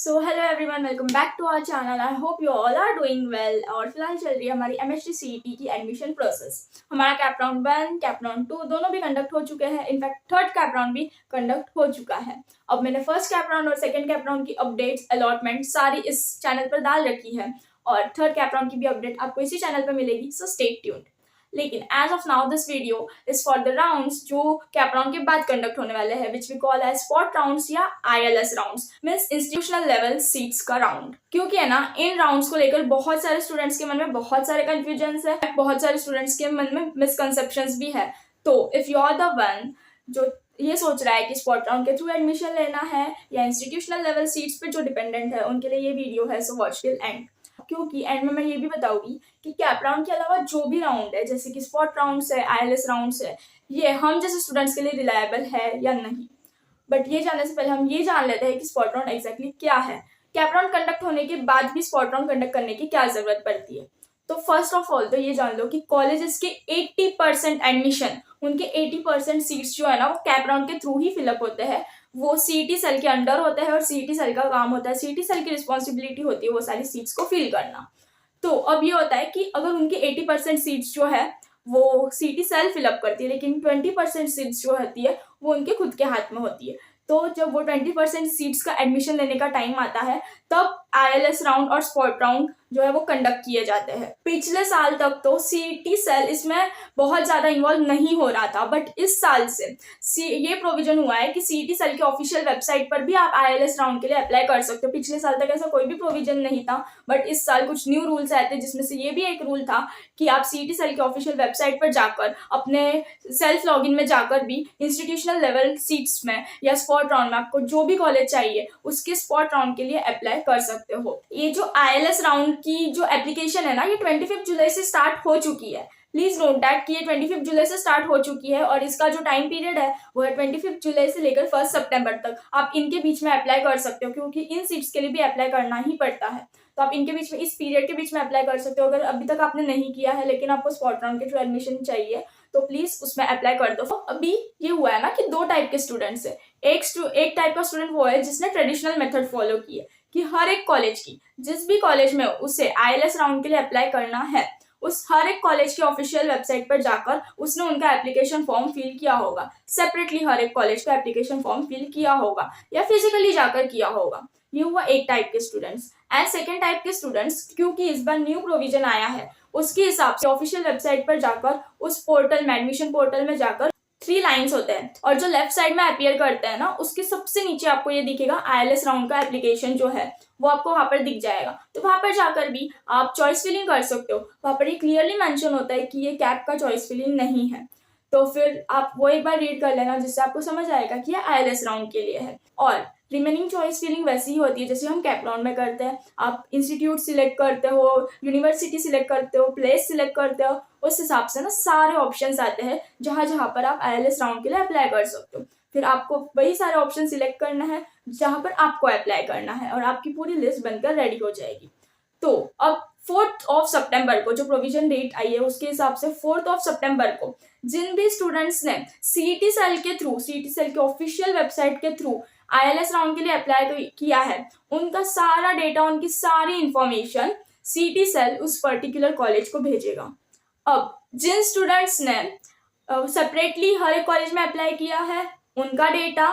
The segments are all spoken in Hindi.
So hello everyone, welcome back to our channel. I hope you all are doing well. और फिलहाल चल रही है हमारी एमएसटी सीईटी की एडमिशन प्रोसेस। हमारा कैप राउंड 1, कैप राउंड 2 दोनों भी कंडक्ट हो चुके हैं। इनफैक्ट थर्ड कैप राउंड भी कंडक्ट हो चुका है। अब मैंने फर्स्ट कैप राउंड और सेकंड कैप राउंड की अपडेट्स, अलॉटमेंट सारी इस चैनल पर डाल रखी है और थर्ड कैप राउंड की भी अपडेट आपको इसी चैनल पर मिलेगी, सो स्टे ट्यून्ड। लेकिन as of now this video is for the rounds जो कैप राउंड के बाद कंडक्ट होने वाले हैं, which we call as spot rounds या ILS rounds, means institutional level seats का राउंड। क्योंकि है ना, इन राउंड्स को लेकर बहुत सारे स्टूडेंट्स के मन में बहुत सारे कंफ्यूजन है, बहुत सारे स्टूडेंट्स के मन में मिसकंसेप्शंस भी है। तो if you are the one जो ये सोच रहा है कि स्पॉट राउंड के थ्रू एडमिशन लेना है या इंस्टीट्यूशनल लेवल सीट्स पे जो डिपेंडेंट है, उनके लिए ये वीडियो है, सो वॉच टिल एंड। क्योंकि एंड में मैं ये भी बताऊंगी कि कैप राउंड के अलावा जो भी राउंड है, जैसे कि स्पॉट राउंड्स है, आईएलएस राउंड्स है, ये हम जैसे स्टूडेंट्स के लिए रिलायबल है या नहीं। बट ये जानने से पहले हम ये जान लेते हैं कि स्पॉट राउंड एग्जैक्टली क्या है। कैप राउंड कंडक्ट होने के बाद भी स्पॉट राउंड कंडक्ट करने की क्या जरूरत पड़ती है। तो फर्स्ट ऑफ ऑल तो ये जान लो कि कॉलेजेस के 80% एडमिशन, उनके 80% सीट्स जो है ना, वो कैप राउंड के थ्रू ही फिलअप होते हैं। वो सीईटी सेल के अंडर होता है और सीईटी सेल का काम होता है, सीईटी सेल की रिस्पॉन्सिबिलिटी होती है वो सारी सीट्स को फिल करना। तो अब ये होता है कि अगर उनकी 80% सीट्स जो है वो सीईटी सेल फिलअप करती है, लेकिन 20% सीट्स जो होती है वो उनके खुद के हाथ में होती है। तो जब वो 20% सीट्स का एडमिशन लेने का टाइम आता है, तब आईएलएस राउंड और स्पॉट राउंड जो है वो कंडक्ट किए जाते हैं। पिछले साल तक तो सीईटी सेल इसमें बहुत ज्यादा इन्वॉल्व नहीं हो रहा था, बट इस साल से ये प्रोविजन हुआ है कि सीईटी सेल की ऑफिशियल वेबसाइट पर भी आप आईएलएस राउंड के लिए अप्लाई कर सकते हो। पिछले साल तक ऐसा कोई भी प्रोविजन नहीं था, बट इस साल कुछ न्यू रूल्स आए थे, जिसमें से ये भी एक रूल था कि आप सीईटी सेल की ऑफिशियल वेबसाइट पर जाकर अपने सेल्फ लॉगिन में जाकर भी इंस्टीट्यूशनल लेवल सीट्स में या स्पॉट राउंड में आपको जो भी कॉलेज चाहिए उसके स्पॉट राउंड के लिए अप्लाई कर सकते हो। ये जो आईएलएस राउंड की जो एप्लीकेशन है ना, ये 25 जुलाई से स्टार्ट हो चुकी है। प्लीज नोट दैट कि ये 25 जुलाई से स्टार्ट हो चुकी है और इसका जो टाइम पीरियड है वो है 25 जुलाई से लेकर 1 सितंबर तक। आप इनके बीच में अप्लाई कर सकते हो, क्योंकि इन सीट्स के लिए भी अप्लाई करना ही पड़ता है। तो आप इनके बीच में, इस पीरियड के बीच में अप्लाई कर सकते हो। अगर अभी तक आपने नहीं किया है लेकिन आपको स्पॉट राउंड के थ्रू एडमिशन चाहिए, तो प्लीज उसमें अप्लाई कर दो। अभी ये हुआ है ना कि दो टाइप के स्टूडेंट्स है। एक टाइप का स्टूडेंट वो है जिसने ट्रेडिशनल मेथड फॉलो की है कि हर एक कॉलेज की, जिस भी कॉलेज में उसे आईएलएस राउंड के लिए अप्लाई करना है, उस हर एक कॉलेज की ऑफिशियल वेबसाइट पर जाकर उसने उनका एप्लीकेशन फॉर्म फिल किया होगा। सेपरेटली हर एक कॉलेज का एप्लीकेशन फॉर्म फिल किया होगा या फिजिकली जाकर किया होगा। ये हुआ एक टाइप के स्टूडेंट्स। एंड सेकेंड टाइप के स्टूडेंट्स, क्योंकि इस बार न्यू प्रोविजन आया है, उसके हिसाब से ऑफिशियल वेबसाइट पर जाकर उस पोर्टल में, एडमिशन पोर्टल में जाकर 3 लाइन्स होते हैं और जो लेफ्ट साइड में अपीयर करते हैं ना, उसके सबसे नीचे आपको ये दिखेगा आईएलएस राउंड का एप्लीकेशन जो है वो आपको वहां पर दिख जाएगा। तो वहां पर जाकर भी आप चॉइस फिलिंग कर सकते हो। वहां पर ये क्लियरली मेंशन होता है कि ये कैप का चॉइस फिलिंग नहीं है। तो फिर आप वो एक बार रीड कर लेना, जिससे आपको समझ आएगा कि ये आईएलएस राउंड के लिए है। और रिमेनिंग चॉइस फिलिंग वैसी ही होती है जैसे हम कैप राउंड में करते हैं। आप इंस्टीट्यूट सिलेक्ट करते हो, यूनिवर्सिटी सिलेक्ट करते हो, प्लेस सिलेक्ट करते हो, उस हिसाब से ना सारे ऑप्शंस आते हैं जहां जहां पर आप आईएलएस राउंड के लिए अप्लाई कर सकते हो। फिर आपको वही सारे ऑप्शन सिलेक्ट करना है जहां पर आपको अप्लाई करना है और आपकी पूरी लिस्ट बनकर रेडी हो जाएगी। तो अब 4 सितंबर को जो प्रोविजन डेट आई है, उसके हिसाब से 4 सितंबर को जिन भी स्टूडेंट्स ने सीईटी सेल के थ्रू, सीईटी सेल के ऑफिशियल वेबसाइट के थ्रू आईएलएस राउंड के लिए अप्लाई किया है, उनका सारा डेटा, उनकी सारी इंफॉर्मेशन सीईटी सेल उस पर्टिकुलर कॉलेज को भेजेगा। अब जिन स्टूडेंट्स ने सेपरेटली हर एक कॉलेज में अप्लाई किया है, उनका डेटा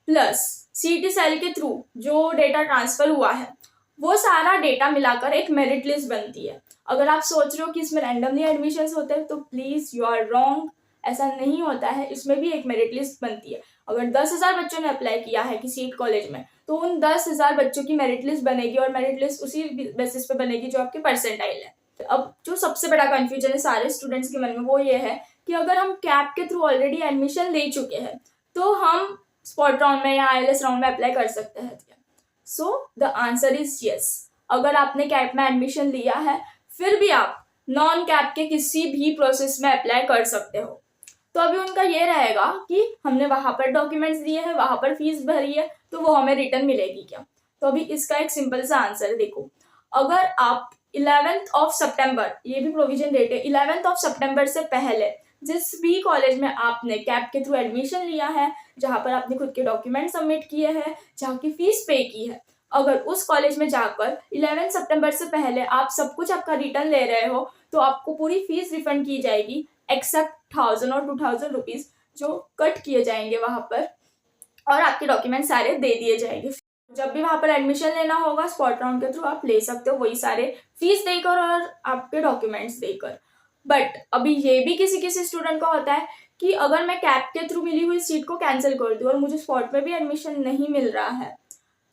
प्लस सीईटी सेल के थ्रू जो डेटा ट्रांसफर हुआ है, वो सारा डेटा मिलाकर एक मेरिट लिस्ट बनती है। अगर आप सोच रहे हो कि इसमें रैंडमली एडमिशंस होते हैं, तो प्लीज यू आर रॉन्ग। ऐसा नहीं होता है, इसमें भी एक मेरिट लिस्ट बनती है। अगर 10,000 बच्चों ने अप्लाई किया है किसी एक कॉलेज में, तो उन 10,000 बच्चों की मेरिट लिस्ट बनेगी और मेरिट लिस्ट उसी बेसिस पे बनेगी जो आपके परसेंटाइल है। अब जो सबसे बड़ा कंफ्यूजन है सारे स्टूडेंट्स के मन में, वो ये है कि अगर हम कैप के थ्रू ऑलरेडी एडमिशन ले चुके हैं, तो हम स्पॉट राउंड में या आईएलएस राउंड में अप्लाई कर सकते हैं। So the answer is yes. अगर आपने कैप में एडमिशन लिया है, फिर भी आप नॉन कैप के किसी भी प्रोसेस में अप्लाई कर सकते हो। तो अभी उनका ये रहेगा कि हमने वहां पर डॉक्यूमेंट्स दिए हैं, वहां पर फीस भरी है, तो वो हमें रिटर्न मिलेगी क्या। तो अभी इसका एक सिंपल सा आंसर है। देखो, अगर आप 11 सितंबर, ये भी प्रोविजन डेट है, 11 सितंबर से पहले जिस भी कॉलेज में आपने कैप के थ्रू एडमिशन लिया है, जहां पर आपने खुद के डॉक्यूमेंट सबमिट किए हैं, जहां की फीस पे की है, अगर उस कॉलेज में जाकर 11 सितंबर से पहले आप सब कुछ आपका रिटर्न ले रहे हो तो आपको पूरी फीस रिफंड की जाएगी, एक्सेप्ट 1000 और 2000 रुपीज जो कट किए जाएंगे वहां पर, और आपके डॉक्यूमेंट सारे दे दिए जाएंगे। जब भी वहां पर एडमिशन लेना होगा स्पॉट राउंड के थ्रू आप ले सकते हो, वही सारे फीस देकर और आपके डॉक्यूमेंट्स देकर। बट अभी ये भी किसी किसी स्टूडेंट का होता है कि अगर मैं कैप के थ्रू मिली हुई सीट को कैंसिल कर दूं और मुझे स्पॉट में भी एडमिशन नहीं मिल रहा है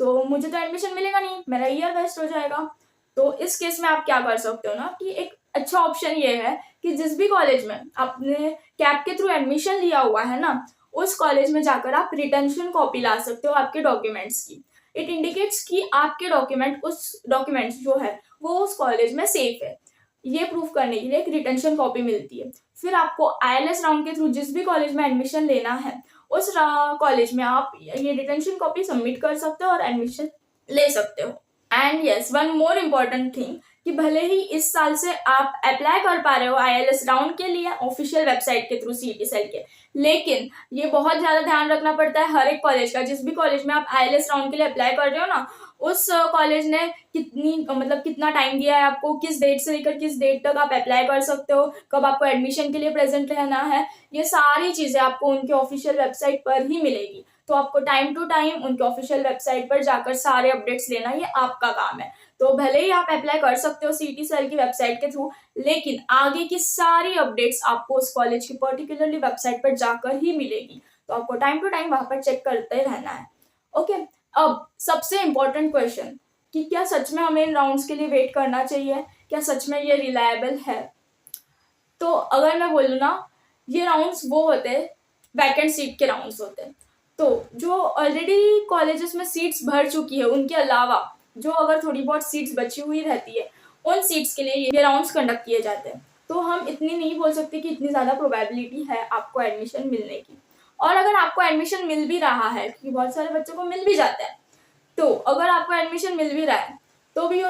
तो मुझे तो एडमिशन मिलेगा नहीं, मेरा ईयर वेस्ट हो जाएगा। तो इस केस में आप क्या कर सकते हो ना कि एक अच्छा ऑप्शन ये है कि जिस भी कॉलेज में आपने कैप के थ्रू एडमिशन लिया हुआ है ना, उस कॉलेज में जाकर आप रिटेंशन कॉपी ला सकते हो आपके डॉक्यूमेंट्स की। इट इंडिकेट्स कि आपके डॉक्यूमेंट्स जो है वो उस कॉलेज में सेफ है। ये प्रूफ करने के लिए एक रिटेंशन कॉपी मिलती है। फिर आपको ILS राउंड के थ्रू जिस भी कॉलेज में एडमिशन लेना है उस कॉलेज में आप ये रिटेंशन कॉपी सबमिट कर सकते हो और एडमिशन ले सकते हो। And yes, one more important thing कि भले ही इस साल से आप अप्लाई कर पा रहे हो ILS राउंड के लिए ऑफिशियल वेबसाइट के थ्रू CET सेल के, लेकिन ये बहुत ज्यादा ध्यान रखना पड़ता है हर एक कॉलेज का। जिस भी कॉलेज में आप ILS राउंड के लिए अप्लाई कर रहे हो ना, उस कॉलेज ने कितना टाइम दिया है आपको, किस डेट से लेकर किस डेट तक आप अप्लाई कर सकते हो, कब आपको एडमिशन के लिए प्रेजेंट रहना है, ये सारी चीजें आपको उनके ऑफिशियल वेबसाइट पर ही मिलेगी। तो आपको टाइम टू टाइम उनके ऑफिशियल वेबसाइट पर जाकर सारे अपडेट्स लेना ये आपका काम है। तो भले ही आप अप्लाई कर सकते हो CET सेल की वेबसाइट के थ्रू, लेकिन आगे की सारी अपडेट्स आपको उस कॉलेज की पर्टिकुलरली वेबसाइट पर जाकर ही मिलेगी। तो आपको टाइम टू टाइम वहां पर चेक करते रहना है। ओके, अब सबसे इम्पोर्टेंट क्वेश्चन कि क्या सच में हमें इन राउंड्स के लिए वेट करना चाहिए, क्या सच में ये रिलायबल है? तो अगर मैं बोलूँ ना, ये राउंड्स वो होते हैं वैकेंट सीट के राउंड्स होते हैं। तो जो ऑलरेडी कॉलेजेस में सीट्स भर चुकी है उनके अलावा जो अगर थोड़ी बहुत सीट्स बची हुई रहती है उन सीट्स के लिए ये राउंड्स कंडक्ट किए जाते हैं। तो हम इतनी नहीं बोल सकते कि इतनी ज़्यादा प्रोबेबिलिटी है आपको एडमिशन मिलने की। और अगर आपको एडमिशन मिल भी रहा है, क्योंकि बहुत सारे बच्चों को मिल भी जाता है, तो अगर आपको एडमिशन मिल भी रहा है तो भी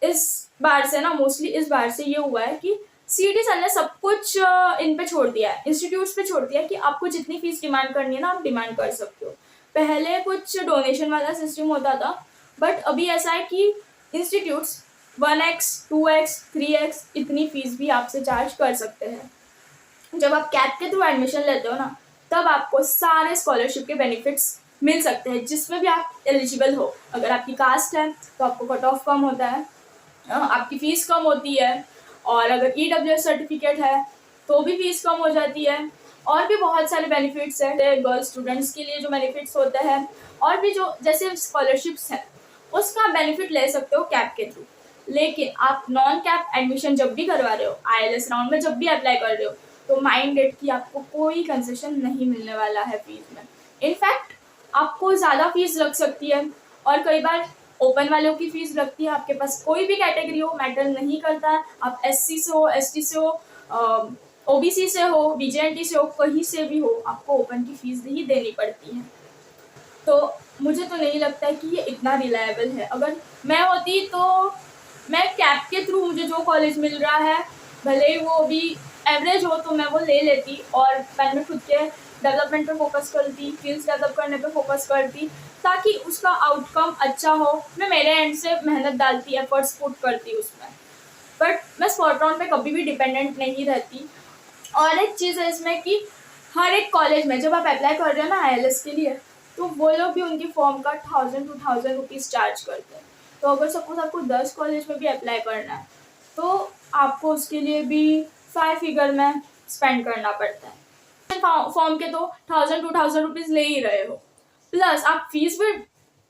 इस बार से ना, मोस्टली इस बार से ये हुआ है कि CET सर ने सब कुछ इन पे छोड़ दिया है, इंस्टीट्यूट्स पे छोड़ दिया है कि आपको जितनी फीस डिमांड करनी है ना आप डिमांड कर सकते हो। पहले कुछ डोनेशन वाला सिस्टम होता था, बट अभी ऐसा है कि इंस्टीट्यूट्स 1x 2x 3x इतनी फीस भी आपसे चार्ज कर सकते हैं। जब आप कैप के थ्रू एडमिशन लेते हो ना, तब आपको सारे स्कॉलरशिप के बेनिफिट्स मिल सकते हैं जिसमें भी आप एलिजिबल हो। अगर आपकी कास्ट है तो आपको कट ऑफ कम होता है, आपकी फीस कम होती है, और अगर EWS सर्टिफिकेट है तो भी फीस कम हो जाती है। और भी बहुत सारे बेनिफिट्स हैं गर्ल्स स्टूडेंट्स के लिए जो बेनिफिट्स होते हैं, और भी जो जैसे स्कॉलरशिप्स हैं उसका बेनिफिट ले सकते हो कैप के थ्रू। लेकिन आप नॉन कैप एडमिशन जब भी करवा रहे हो, ILS राउंड में जब भी अप्लाई कर रहे हो, तो माइंडेड कि आपको कोई कंसेशन नहीं मिलने वाला है फीस में। इनफैक्ट आपको ज़्यादा फीस लग सकती है, और कई बार ओपन वालों की फीस लगती है। आपके पास कोई भी कैटेगरी हो, मैटर नहीं करता है, आप SC से हो, ST से हो, OBC से हो, VJNT से हो, कहीं से भी हो, आपको ओपन की फीस ही देनी पड़ती है। तो मुझे तो नहीं लगता है कि ये इतना रिलायबल है। अगर मैं होती तो मैं कैप के थ्रू मुझे जो कॉलेज मिल रहा है, भले ही वो भी एवरेज हो, तो मैं वो ले लेती और मैंने खुद के डेवलपमेंट पे फोकस करती, स्किल्स डेवलप करने पे फोकस करती, ताकि उसका आउटकम अच्छा हो। मैं मेरे एंड से मेहनत डालती, एफर्ट्स पुट करती उसमें, बट मैं स्पॉट राउंड पे कभी भी डिपेंडेंट नहीं रहती। और एक चीज़ है इसमें कि हर एक कॉलेज में जब आप अप्लाई कर रहे हो ना ILS के लिए, तो वो लोग भी उनकी फॉर्म का 1000-2000 रुपीज़ चार्ज करते हैं। तो अगर सपोज आपको 10 कॉलेज में भी अप्लाई करना है तो आपको उसके लिए भी 5 फिगर में स्पेंड करना पड़ता है। फॉर्म के तो 1000-2000 रुपीज़ ले ही रहे हो, प्लस आप फीस भी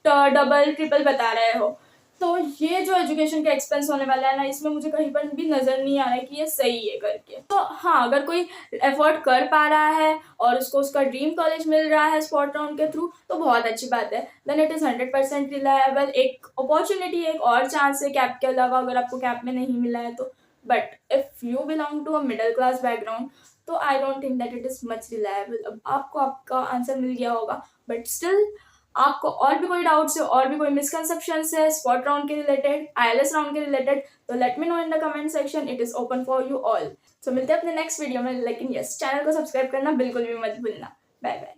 डबल ट्रिपल बता रहे हो। तो ये जो एजुकेशन का एक्सपेंस होने वाला है ना, इसमें मुझे कहीं पर भी नज़र नहीं आ रहा है कि ये सही है करके। तो हाँ, अगर कोई एफोर्ड कर पा रहा है और उसको उसका ड्रीम कॉलेज मिल रहा है स्पॉट राउंड के थ्रू, तो बहुत अच्छी बात है। देन इट इज़ 100% रिलायबल, एक अपॉर्चुनिटी, एक और चांस है कैप के अलावा अगर आपको कैप में नहीं मिला है तो। But if you belong to a middle class background, तो I don't think that it is much reliable. अब आपको आपका आंसर मिल गया होगा, बट स्टिल आपको और भी कोई डाउट्स है, और भी कोई मिसकंसेप्शंस है स्पॉट राउंड के रिलेटेड, ILS राउंड के रिलेटेड, तो let me know in the comment section. It is open for you all. So मिलते हैं अपने नेक्स्ट वीडियो में, लेकिन यस, चैनल को सब्सक्राइब करना बिल्कुल भी मत भूलना। Bye bye.